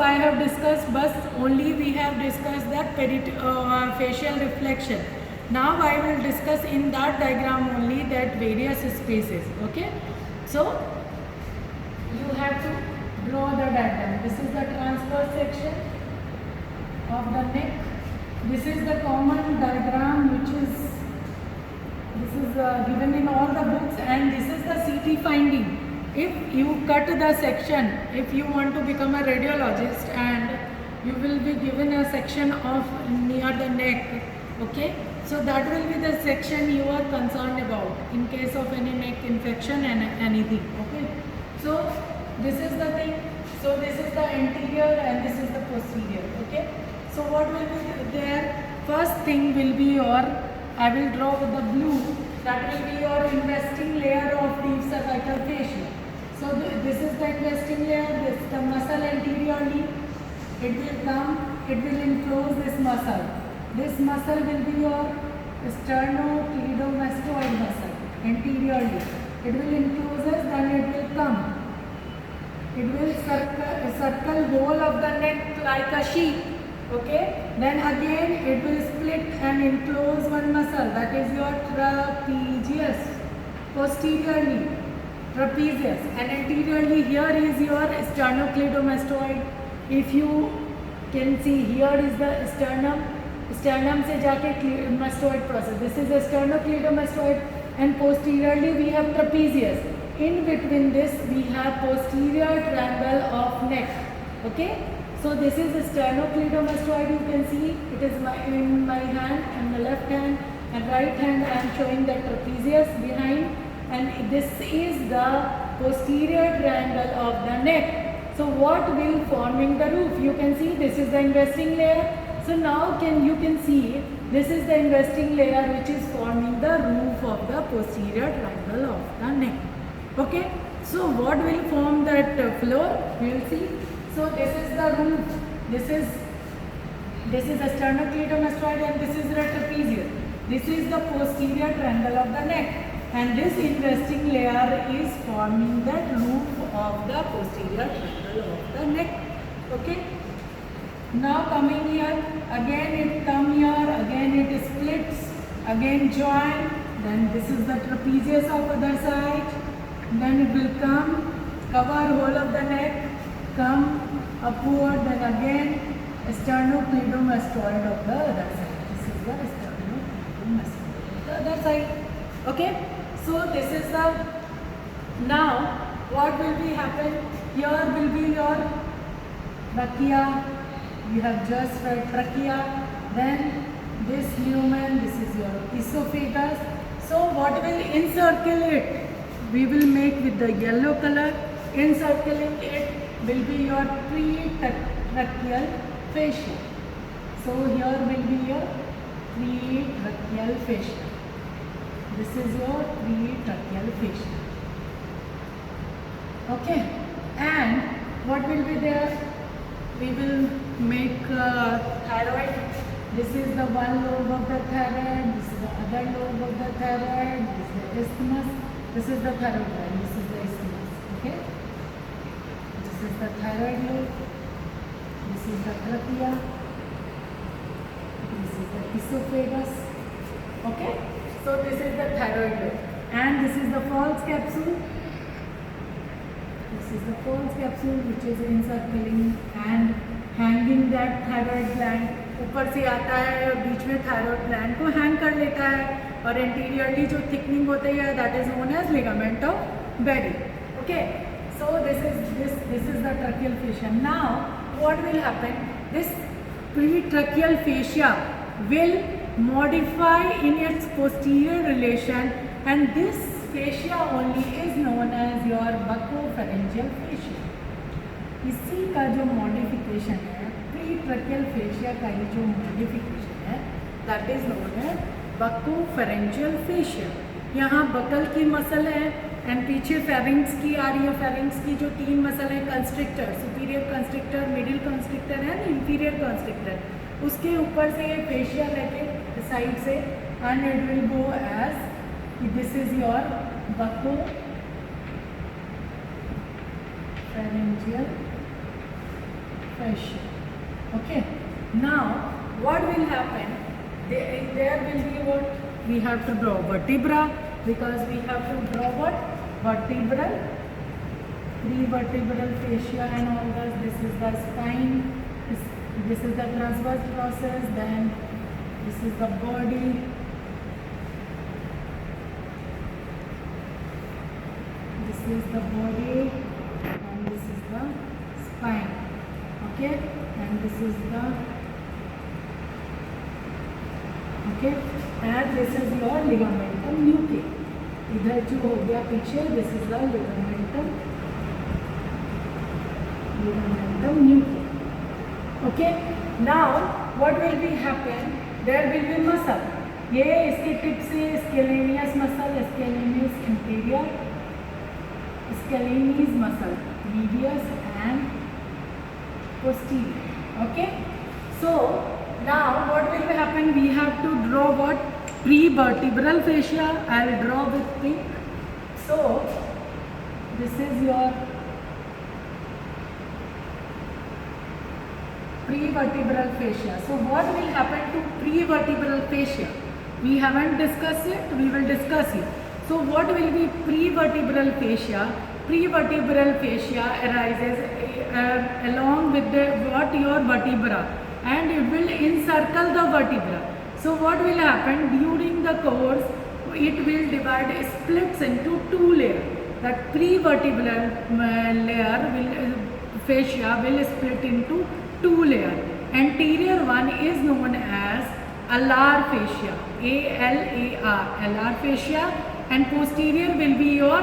I have discussed, but only we have discussed that facial reflection. Now I will discuss in that diagram only that various spaces. Okay, so you have to draw the diagram. This is the transverse section of the neck. This is the common diagram which is given in all the books, and this is the CT finding. If you cut the section, if you want to become a radiologist and you will be given a section of near the neck, okay, so that will be the section you are concerned about in case of any neck infection and anything. Okay, so this is the thing. So this is the anterior and this is the posterior. Okay, so what will be there? First thing will be your, I will draw with the blue, that will be your investing layer of deep cervical fascia. So this is the investing layer, this is the muscle anteriorly. It will come, it will enclose this muscle. This muscle will be your sternocleidomastoid muscle anteriorly. It will enclose us, then it will come. It will circle whole of the neck like a sheep. Okay, then again it will split and enclose one muscle, that is your trapezius, posteriorly trapezius, and anteriorly here is your sternocleidomastoid. If you can see, here is the sternum se jaake mastoid process. This is the sternocleidomastoid, and posteriorly we have trapezius. In between this we have posterior triangle of neck. Okay, so this is the sternocleidomastoid. You can see it is in my hand, and the left hand and right hand I am showing the trapezius behind, and this is the posterior triangle of the neck. So what will forming the roof? You can see this is the investing layer. So now you can see this is the investing layer which is forming the roof of the posterior triangle of the neck. Okay, so what will form that floor? We will see. So this is the roof. This is the sternocleidomastoid and this is the trapezius. This is the posterior triangle of the neck, and this investing layer is forming the roof of the posterior triangle of the neck. Okay. Now coming here, again it come here, again it splits, again join. Then this is the trapezius of other side. Then it will come, cover whole of the neck, come upward, then again sternocleidomastoid of the other side. This is the sternocleidomastoid of the other side. Okay, so this is the, now what will be happen? Here will be your trachea. You have just read trachea. Then this lumen, this is your esophagus. So what will encircle it? We will make with the yellow color. Encircling it will be your pretracheal fascia. So here will be your pretracheal fascia. This is your pretracheal fascia. Okay, and what will be there? We will make thyroid. This is the one lobe of the thyroid. This is the other lobe of the thyroid. This is the isthmus. This is the thyroid gland. This is the isthmus. Okay. This is the thyroid lobe. This is the trachea. This is the esophagus. Okay. So this is the thyroid lobe, and this is the false capsule. This is the false capsule which is encircling and hanging that thyroid gland. ऊपर से आता है और बीच में thyroid gland को hang कर लेता है, और anteriorly जो thickening होती है that is known as ligament of Berry. Okay, so this is the tracheal fascia. Now what will happen? This pretracheal fascia will modify in its posterior relation, and this fascia only is known as your buccopharyngeal fascia. इसी का जो modification है, pretracheal fascia का ये जो modification है, that is known as buccopharyngeal fascia. यहाँ buckle की मसल है एंड पीछे फेरिंग्स की आ रही है. फेरिंग्स की जो तीन मसल है, constrictor, superior constrictor, middle constrictor and inferior constrictor, उसके ऊपर से ये फेशिया लेके साइड से, and it will go as this is your buccopharyngeal fascia. Okay. Now, what will happen? There will be what? We have to draw vertebra, because we have to draw what? Vertebral, prevertebral fascia and all this. This is the spine. This is the transverse process. Then this is the body. This is the body, and this is the spine. Okay, and this is the okay, and this is your ligamentum nuchae. इधर जो हो गया पीछे, this is the ligamentum nuchae. Okay, now what will be happen? There will be muscle. ये इसके tip से scalenus muscle, scalenus anterior, scalene muscle, medius and posterior. Okay, so now what will happen? We have to draw what? Prevertebral fascia. I'll draw with pink. So this is your prevertebral fascia. So what will happen to prevertebral fascia? We haven't discussed it. We will discuss it. So what will be prevertebral fascia? Prevertebral fascia arises along with the what? Your vertebra, and it will encircle the vertebra. So what will happen during the course? It will divide, splits into two layers. That prevertebral layer will fascia will split into two layers. Anterior one is known as alar fascia, A-L-A-R, alar fascia, and posterior will be your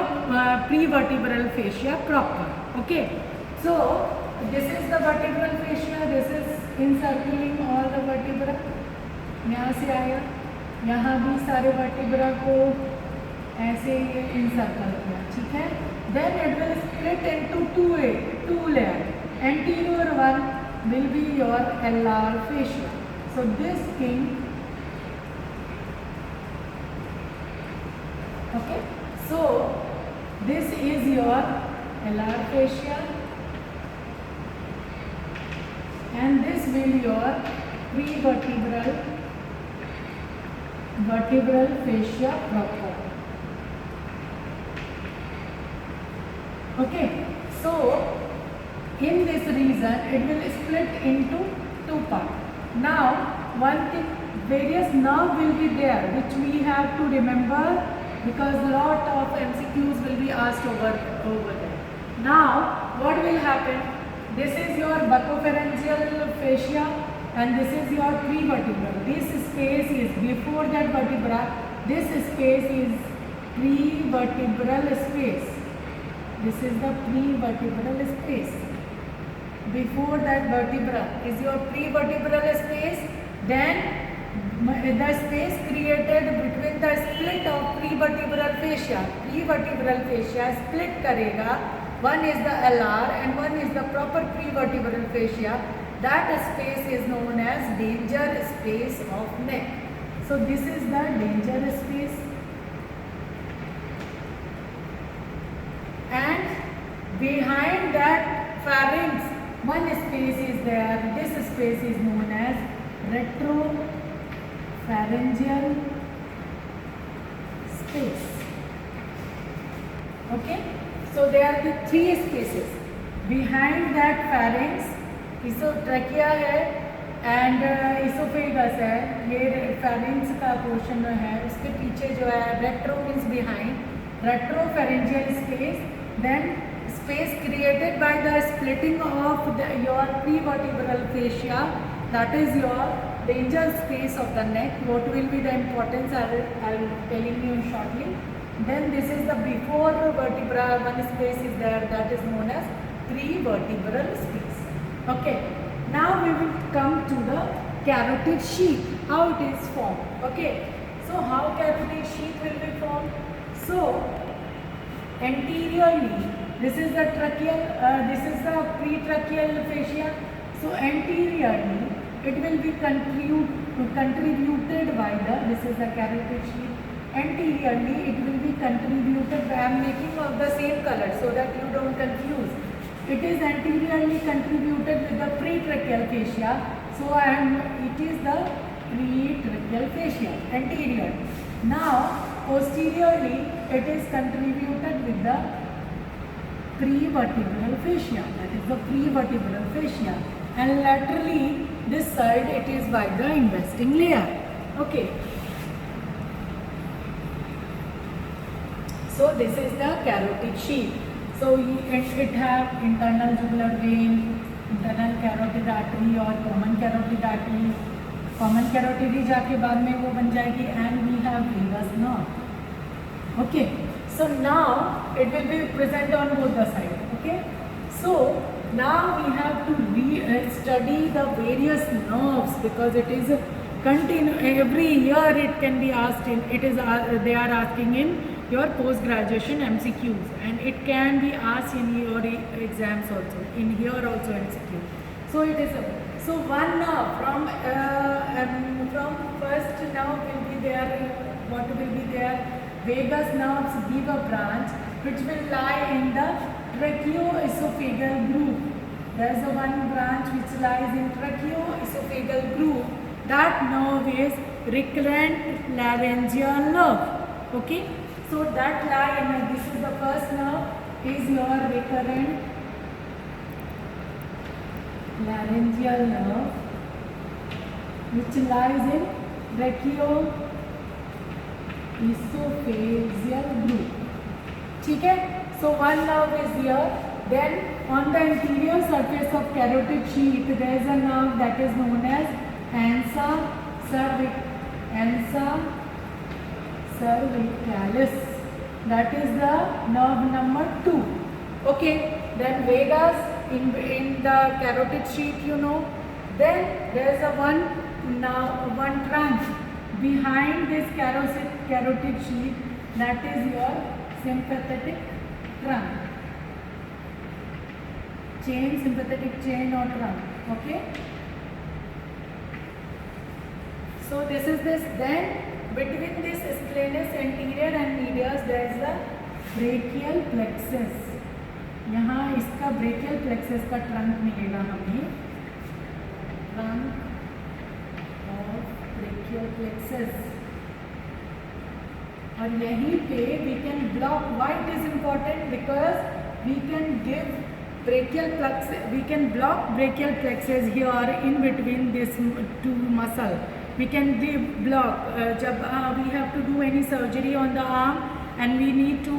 prevertebral fascia proper. Okay, so this is the vertebral fascia. This is encircling all the vertebra. यहाँ से आया, यहाँ भी सारे vertebra को ऐसे ये encircle किया, ठीक है. Then it will split into two layers. Anterior one will be your alar fascia. So this thing. Okay, so this is your alar fascia, and this will your prevertebral fascia proper. Okay, so in this region it will split into two parts. Now one thing, various nerve will be there which we have to remember, because lot of MCQs will be asked over there. Now what will happen? This is your buccopharyngeal fascia, and this is your prevertebral. This space is before that vertebra. This space is prevertebral space. This is the prevertebral space. Before that vertebra is your prevertebral space. Then the space created between the split of prevertebral fascia. Prevertebral fascia split करेगा. One is the alar and one is the proper prevertebral fascia. That space is known as danger space of neck. So this is the danger space. And behind that pharynx, one space is there. This space is known as retropharyngeal space. Okay, so there are the three spaces. Behind that pharynx, trachea है and esophagus है. ये pharynx का portion है. उसके पीछे जो है retro means behind, retropharyngeal space. Then space created by the splitting of your prevertebral fascia, that is your danger space of the neck. What will be the importance? I will telling you shortly. Then this is the before vertebra, one space is there, that is known as prevertebral space. Okay, now we will come to the carotid sheath, how it is formed. Okay, so how carotid sheath will be formed? So anteriorly, this is the tracheal, this is the pretracheal fascia. So anteriorly, it will be contributed by the, this is the carotid sheath. Anteriorly, it will be contributed by, I am making of the same color so that you don't confuse. It is anteriorly contributed with the pretracheal fascia. So it is the pretracheal fascia, anterior. Now posteriorly it is contributed with the prevertebral fascia, that is the prevertebral fascia, and laterally this side it is by the investing layer. Okay. So this is the carotid sheath. So it have internal jugular vein, internal carotid artery और common carotid artery. Common carotid ही जाके बाद में वो बन जाएगी, and we have venous nerve. Okay. So now it will be present on both the sides. Okay. So now we have to study the various nerves, because it is every year it can be asked in, they are asking in your post graduation MCQs, and it can be asked in your exams also, in here also MCQ. So it is so one nerve from first nerve will be there. What will be there? Vagus nerves give a branch which will lie in the tracheoesophageal groove. There is a one branch which lies in tracheoesophageal groove. That nerve is recurrent laryngeal nerve. Okay. So that lie in, this is the first nerve, is your recurrent laryngeal nerve, which lies in tracheoesophageal groove. Okay? So one nerve is here. Then on the anterior surface of carotid sheath, there is a nerve that is known as ansa cervicalis. That is the nerve number 2. Okay. Then vagus in the carotid sheath, you know. Then there is a one trunk behind this carotid sheath, that is your sympathetic trunk. Sympathetic chain or trunk. Okay. So this is this. Then between this splenius anterior and medius there is the brachial plexus. यहाँ इसका brachial plexus का trunk मिलेगा हमें, trunk of brachial plexus. और यहीं पे we can block. Why it is important? Because we can give brachial plexus, we can block brachial plexus here in between this two muscle. We can block जब we have to do any surgery on the arm and we need to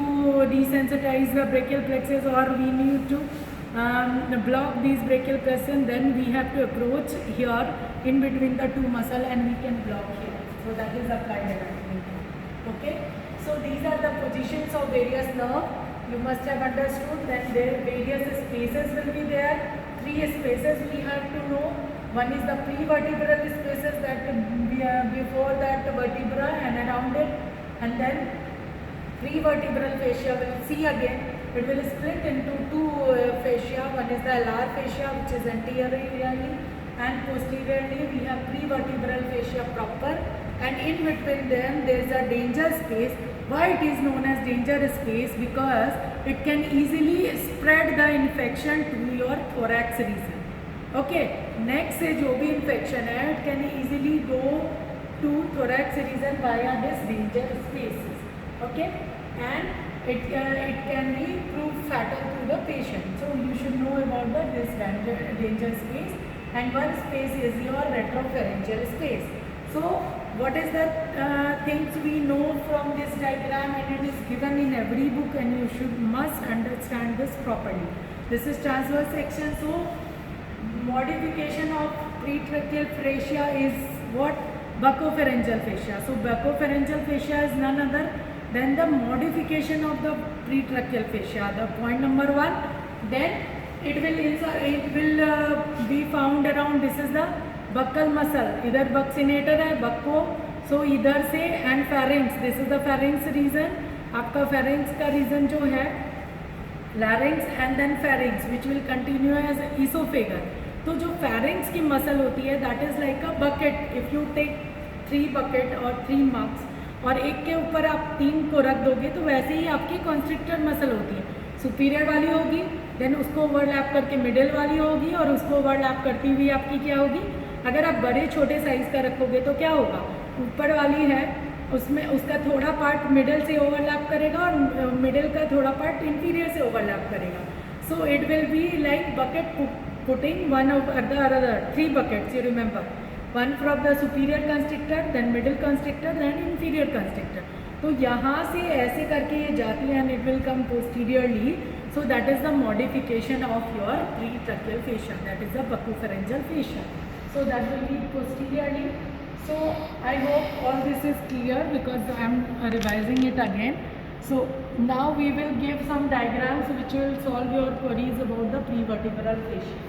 desensitize the brachial plexus, or we need to block these brachial plexus, then we have to approach here in between the two muscle and we can block here. So that is applied anatomy. Okay. So these are the positions of various nerves. You must have understood. Then there various spaces will be there. 3 spaces we have to know. One is the prevertebral spaces, that before that vertebra and around it, and then prevertebral fascia. We'll see again. It will split into 2 fascia. One is the alar fascia, which is anteriorly, and posteriorly we have prevertebral fascia proper. And in between them there is a danger space. Why it is known as danger space? Because it can easily spread the infection to your thorax region. Okay. Next से जो भी infection है, it can easily go to thorax region via this danger spaces. Okay. And it can be proved fatal to the patient. So you should know about this danger space. And one space is your retropharyngeal space. So what is the things we know from this diagram, and it is given in every book, and you must understand this properly. This is transverse section. So modification of pretracheal fascia is what? Buccopharyngeal fascia. So buccopharyngeal fascia is none other than the modification of the pretracheal fascia. The point number 1. Then it will be found around. This is the buccal muscle. इधर buccinator है, bucco. So इधर से and pharynx. This is the pharynx region. आपका pharynx का region जो है larynx and then pharynx, which will continue as esophagus. तो जो pharynx की muscle होती है, that is like a bucket. If you take 3 bucket or 3 mugs और एक के ऊपर आप 3 को रख दोगे, तो वैसे ही आपकी constrictor muscle होती है. Superior वाली होगी, देन उसको ओवरलैप करके मिडिल वाली होगी और उसको ओवरलैप करती हुई आपकी क्या होगी। अगर आप बड़े छोटे साइज़ का रखोगे तो क्या होगा, ऊपर वाली है उसमें उसका थोड़ा पार्ट मिडिल से ओवरलैप करेगा और मिडिल का थोड़ा पार्ट इंफीरियर से ओवरलैप करेगा। So it will be like bucket putting one over the other, 3 buckets you remember, one from the superior constrictor, then middle constrictor, then inferior constrictor. तो यहाँ से ऐसे करके ये जाती है and it will come posteriorly. So that is the modification of your pretracheal fascia, that is the buccopharyngeal fascia. So that will be posteriorly. So I hope all this is clear because I am revising it again. So now we will give some diagrams which will solve your queries about the prevertebral fascia.